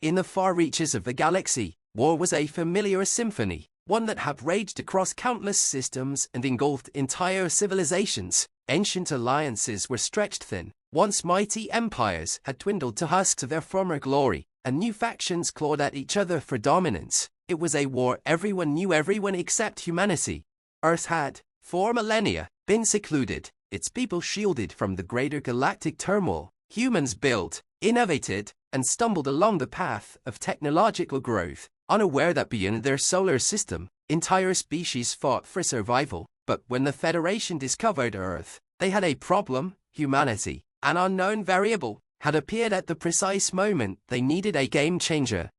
In the far reaches of the galaxy, war was a familiar symphony, one that had raged across countless systems and engulfed entire civilizations. Ancient alliances were stretched thin. Once mighty empires had dwindled to husks of their former glory, and new factions clawed at each other for dominance. It was a war everyone knew everyone except humanity. Earth had, for millennia, been secluded, its people shielded from the greater galactic turmoil. Humans built, innovated, and stumbled along the path of technological growth, unaware that beyond their solar system, entire species fought for survival. But when the Federation discovered Earth, they had a problem. Humanity, an unknown variable, had appeared at the precise moment they needed a game changer.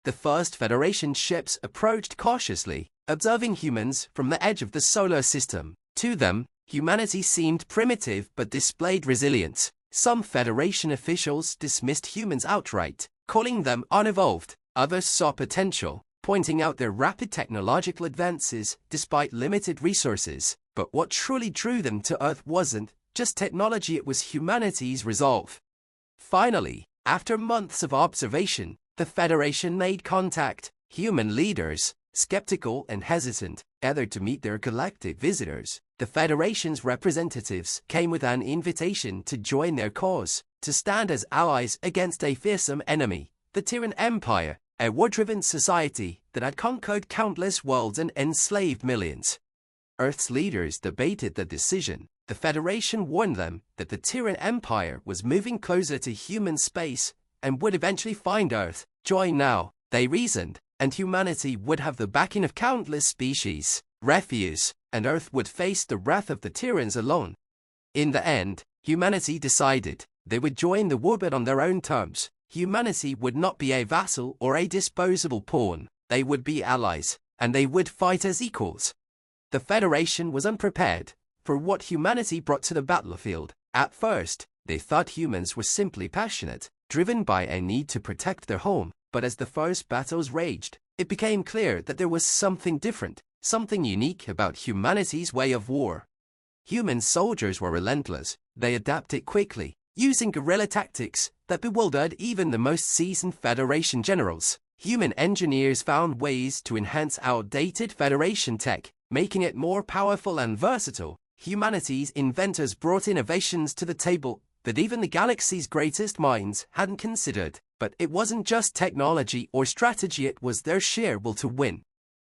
The first Federation ships approached cautiously, observing humans from the edge of the solar system. To them, humanity seemed primitive but displayed resilience. Some Federation officials dismissed humans outright, calling them unevolved. Others saw potential, pointing out their rapid technological advances despite limited resources. But what truly drew them to Earth wasn't just technology, it was humanity's resolve. Finally, after months of observation, the Federation made contact. Human leaders, skeptical and hesitant, gathered to meet their galactic visitors. The Federation's representatives came with an invitation to join their cause, to stand as allies against a fearsome enemy, the Terran Empire, a war-driven society that had conquered countless worlds and enslaved millions. Earth's leaders debated the decision. The Federation warned them that the Terran Empire was moving closer to human space and would eventually find Earth. Join now, they reasoned, and humanity would have the backing of countless species, refuse, and Earth would face the wrath of the Terrans alone. In the end, humanity decided they would join the war, but on their own terms. Humanity would not be a vassal or a disposable pawn. They would be allies, and they would fight as equals. The Federation was unprepared for what humanity brought to the battlefield. At first, they thought humans were simply passionate, driven by a need to protect their home. But as the first battles raged, it became clear that there was something different, something unique about humanity's way of war. Human soldiers were relentless. They adapted quickly, using guerrilla tactics that bewildered even the most seasoned Federation generals. Human engineers found ways to enhance outdated Federation tech, making it more powerful and versatile. Humanity's inventors brought innovations to the table that even the galaxy's greatest minds hadn't considered. But it wasn't just technology or strategy, it was their sheer will to win.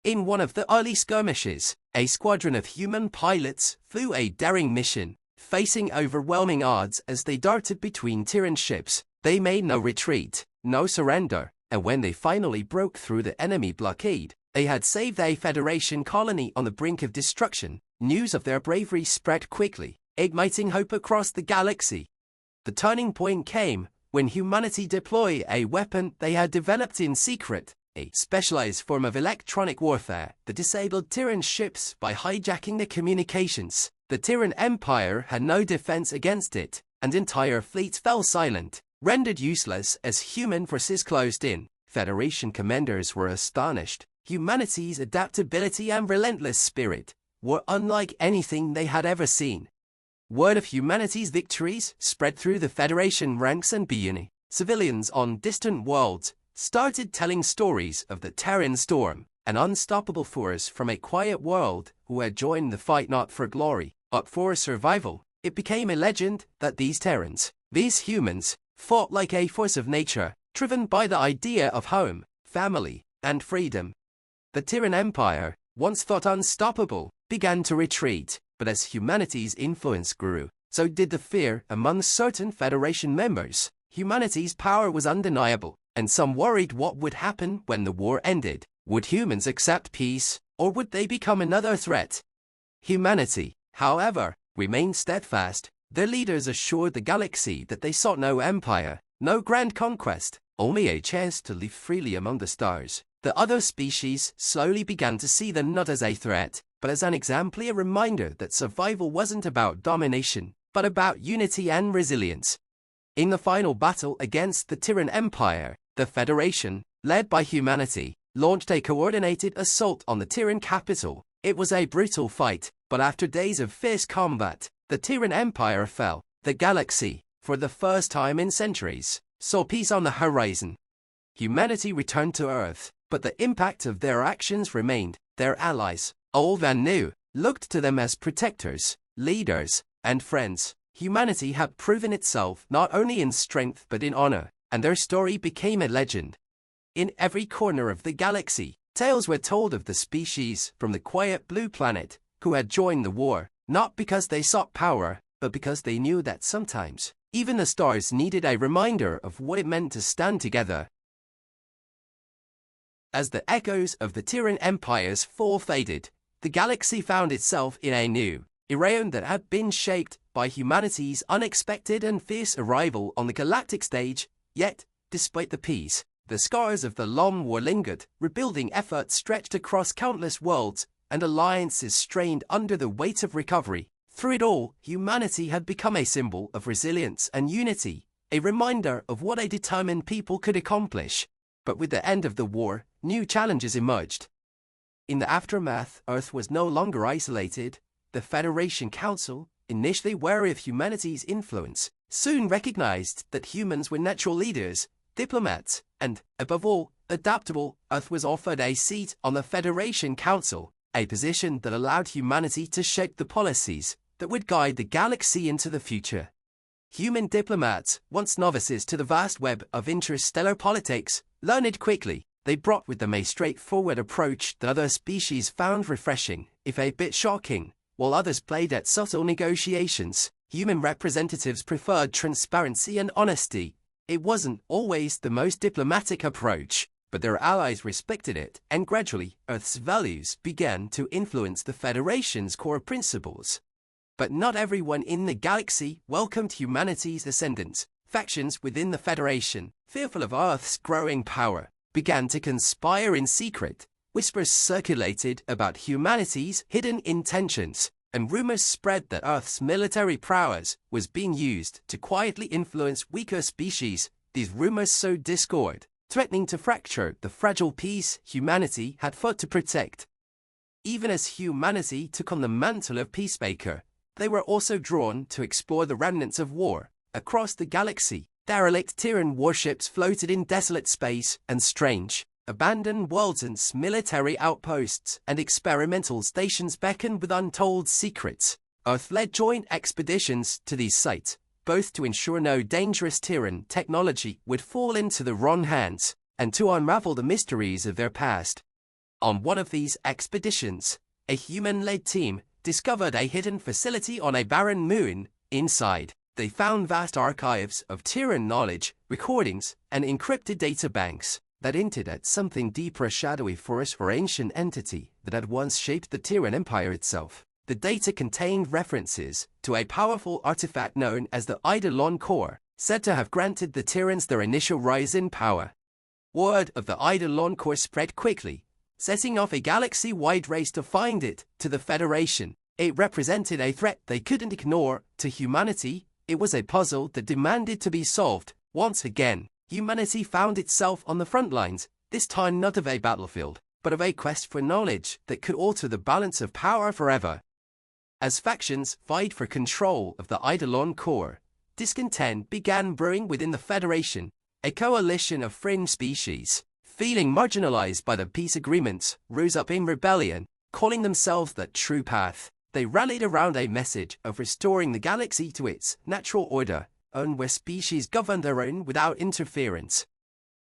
In one of the early skirmishes, a squadron of human pilots flew a daring mission, facing overwhelming odds as they darted between Terran ships. They made no retreat, no surrender, and when they finally broke through the enemy blockade, they had saved a Federation colony on the brink of destruction. News of their bravery spread quickly, igniting hope across the galaxy. The turning point came when humanity deployed a weapon they had developed in secret, a specialized form of electronic warfare that disabled Terran ships by hijacking their communications. The Terran Empire had no defense against it, and entire fleets fell silent, rendered useless as human forces closed in. Federation commanders were astonished. Humanity's adaptability and relentless spirit were unlike anything they had ever seen. Word of humanity's victories spread through the Federation ranks, and beyond. Civilians on distant worlds started telling stories of the Terran Storm, an unstoppable force from a quiet world who had joined the fight not for glory, but for survival. It became a legend that these Terrans, these humans, fought like a force of nature, driven by the idea of home, family, and freedom. The Terran Empire, once thought unstoppable, began to retreat. But as humanity's influence grew, so did the fear among certain Federation members. Humanity's power was undeniable, and some worried what would happen when the war ended. Would humans accept peace, or would they become another threat? Humanity, however, remained steadfast. Their leaders assured the galaxy that they sought no empire, no grand conquest, only a chance to live freely among the stars. The other species slowly began to see them not as a threat, but as an exemplary reminder that survival wasn't about domination, but about unity and resilience. In the final battle against the Terran Empire, the Federation, led by humanity, launched a coordinated assault on the Terran capital. It was a brutal fight, but after days of fierce combat, the Terran Empire fell. The galaxy, for the first time in centuries, saw peace on the horizon. humanity returned to Earth, but the impact of their actions remained. Their allies, old and new, looked to them as protectors, leaders, and friends. Humanity had proven itself not only in strength but in honor, and their story became a legend. In every corner of the galaxy, tales were told of the species from the quiet blue planet who had joined the war, not because they sought power, but because they knew that sometimes, even the stars needed a reminder of what it meant to stand together. As the echoes of the Terran Empire's fall faded, the galaxy found itself in a new era that had been shaped by humanity's unexpected and fierce arrival on the galactic stage. Yet, despite the peace, the scars of the long war lingered. Rebuilding efforts stretched across countless worlds, and alliances strained under the weight of recovery. Through it all, humanity had become a symbol of resilience and unity, a reminder of what a determined people could accomplish. But with the end of the war, new challenges emerged. In the aftermath, Earth was no longer isolated. The Federation Council, initially wary of humanity's influence, soon recognized that humans were natural leaders, diplomats, and, above all, adaptable. Earth was offered a seat on the Federation Council, a position that allowed humanity to shape the policies that would guide the galaxy into the future. Human diplomats, once novices to the vast web of interstellar politics, learned quickly. They brought with them a straightforward approach that other species found refreshing, if a bit shocking. While others played at subtle negotiations, human representatives preferred transparency and honesty. It wasn't always the most diplomatic approach, but their allies respected it, and gradually, Earth's values began to influence the Federation's core principles. But not everyone in the galaxy welcomed humanity's ascendance. Factions within the Federation, fearful of Earth's growing power, began to conspire in secret. Whispers circulated about humanity's hidden intentions, and rumors spread that Earth's military prowess was being used to quietly influence weaker species. These rumors sowed discord, threatening to fracture the fragile peace humanity had fought to protect. Even as humanity took on the mantle of peacemaker, they were also drawn to explore the remnants of war. Across the galaxy, derelict Terran warships floated in desolate space, and strange, abandoned worlds and military outposts and experimental stations beckoned with untold secrets. Earth led joint expeditions to these sites, both to ensure no dangerous Terran technology would fall into the wrong hands, and to unravel the mysteries of their past. On one of these expeditions, a human-led team discovered a hidden facility on a barren moon. Inside, they found vast archives of Terran knowledge, recordings, and encrypted databanks that hinted at something deeper, a shadowy force or ancient entity that had once shaped the Terran Empire itself. The data contained references to a powerful artifact known as the Eidolon Core, said to have granted the Terrans their initial rise in power. Word of the Eidolon Core spread quickly, setting off a galaxy-wide race to find it. To the Federation, it represented a threat they couldn't ignore. To humanity, it was a puzzle that demanded to be solved. Once again, humanity found itself on the front lines, this time not of a battlefield, but of a quest for knowledge that could alter the balance of power forever. As factions vied for control of the Eidolon Core, discontent began brewing within the Federation. A coalition of fringe species, feeling marginalized by the peace agreements, rose up in rebellion, calling themselves the True Path. They rallied around a message of restoring the galaxy to its natural order, and where species govern their own without interference.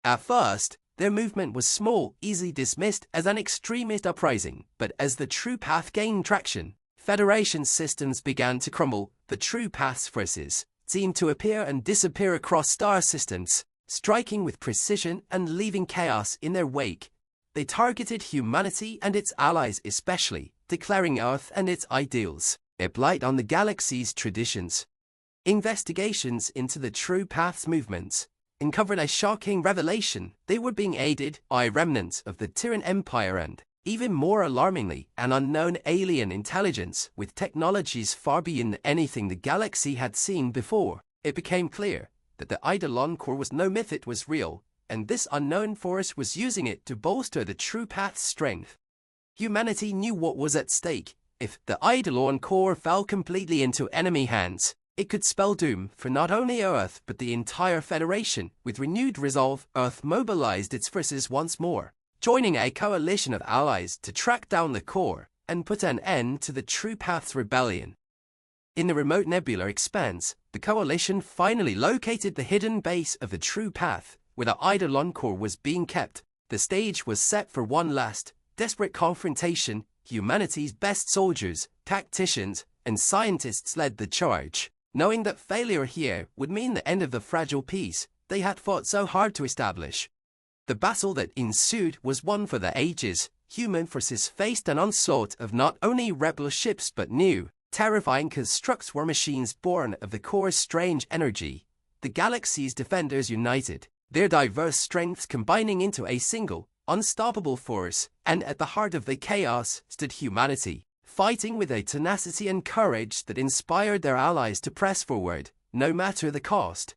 At first, their movement was small, easily dismissed as an extremist uprising, but as the True Path gained traction, Federation systems began to crumble. The True Path's forces seemed to appear and disappear across star systems, striking with precision and leaving chaos in their wake. They targeted humanity and its allies especially, declaring Earth and its ideals a blight on the galaxy's traditions. Investigations into the True Path's movements uncovered a shocking revelation. They were being aided by remnants of the Terran Empire and, even more alarmingly, an unknown alien intelligence with technologies far beyond anything the galaxy had seen before. It became clear that the Eidolon Core was no myth, it was real, and this unknown force was using it to bolster the True Path's strength. Humanity knew what was at stake. If the Eidolon Core fell completely into enemy hands, It could spell doom for not only Earth but the entire Federation. With renewed resolve, Earth mobilized its forces once more, joining a coalition of allies to track down the core and put an end to the True Path's rebellion. In the remote nebular expanse, the coalition finally located the hidden base of the True Path, where the Eidolon core was being kept. The stage was set for one last, desperate confrontation. Humanity's best soldiers, tacticians, and scientists led the charge. Knowing that failure here would mean the end of the fragile peace they had fought so hard to establish. The battle that ensued was one for the ages. Human forces faced an onslaught of not only rebel ships but new, terrifying constructs war machines born of the core's strange energy. The galaxy's defenders united, their diverse strengths combining into a single, unstoppable force, and at the heart of the chaos stood humanity, fighting with a tenacity and courage that inspired their allies to press forward, no matter the cost.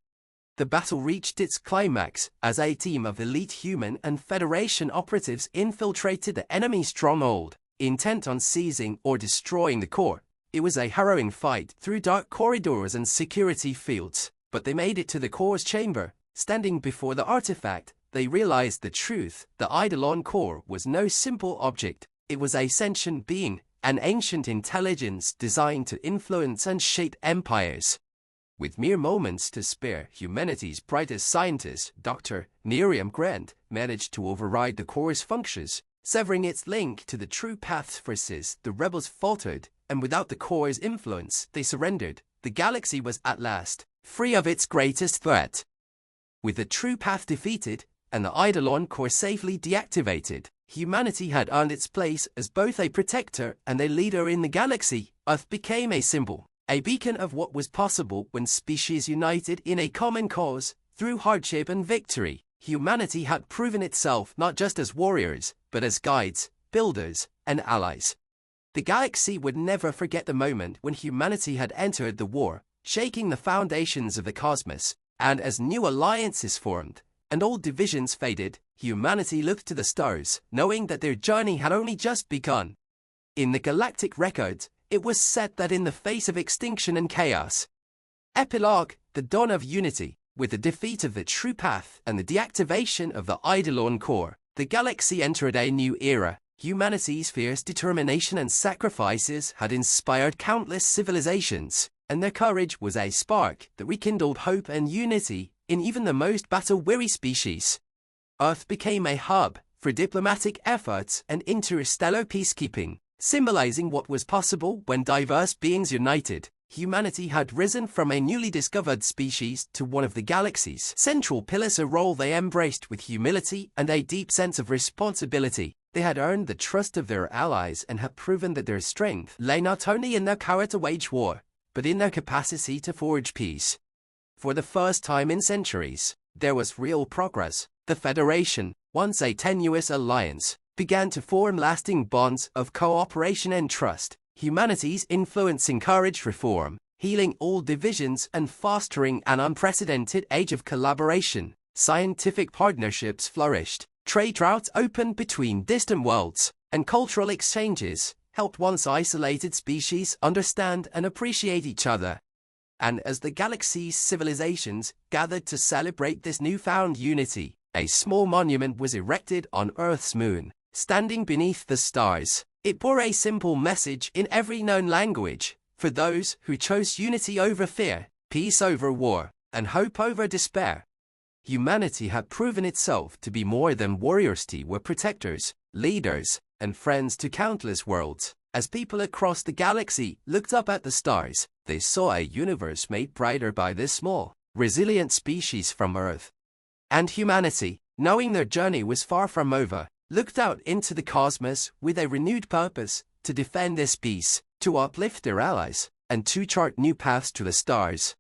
The battle reached its climax as a team of elite human and Federation operatives infiltrated the enemy stronghold, intent on seizing or destroying the core. It was a harrowing fight through dark corridors and security fields, but they made it to the core's chamber. Standing before the artifact, they realized the truth. The Eidolon core was no simple object. It was a sentient being, an ancient intelligence designed to influence and shape empires. With mere moments to spare, humanity's brightest scientist, Dr. Miriam Grant, managed to override the core's functions, severing its link to the True Path's forces. The rebels faltered, and without the core's influence, they surrendered. The galaxy was at last free of its greatest threat. With the True Path defeated, and the Eidolon core safely deactivated, humanity had earned its place as both a protector and a leader in the galaxy. Earth became a symbol, a beacon of what was possible when species united in a common cause. Through hardship and victory, humanity had proven itself not just as warriors, but as guides, builders, and allies. The galaxy would never forget the moment when humanity had entered the war, shaking the foundations of the cosmos, and as new alliances formed, and old divisions faded, humanity looked to the stars, knowing that their journey had only just begun. In the galactic records, it was said that in the face of extinction and chaos, Epilogue, the dawn of unity, with the defeat of the True Path and the deactivation of the Eidolon core, the galaxy entered a new era. Humanity's fierce determination and sacrifices had inspired countless civilizations, and their courage was a spark that rekindled hope and unity in even the most battle-weary species. Earth became a hub for diplomatic efforts and interstellar peacekeeping, symbolizing what was possible when diverse beings united. Humanity had risen from a newly discovered species to one of the galaxy's central pillars, a role they embraced with humility and a deep sense of responsibility. They had earned the trust of their allies and had proven that their strength lay not only in their courage to wage war, but in their capacity to forge peace. For the first time in centuries, there was real progress. The Federation, once a tenuous alliance, began to form lasting bonds of cooperation and trust. Humanity's influence encouraged reform, healing all divisions and fostering an unprecedented age of collaboration. Scientific partnerships flourished, trade routes opened between distant worlds, and cultural exchanges helped once isolated species understand and appreciate each other. And as the galaxy's civilizations gathered to celebrate this newfound unity, a small monument was erected on Earth's moon, standing beneath the stars. It bore a simple message in every known language: for those who chose unity over fear, peace over war, and hope over despair. Humanity had proven itself to be more than warriors. They were protectors, leaders, and friends to countless worlds. As people across the galaxy looked up at the stars, they saw a universe made brighter by this small, resilient species from Earth. And humanity, knowing their journey was far from over, looked out into the cosmos with a renewed purpose to defend this peace, to uplift their allies, and to chart new paths to the stars.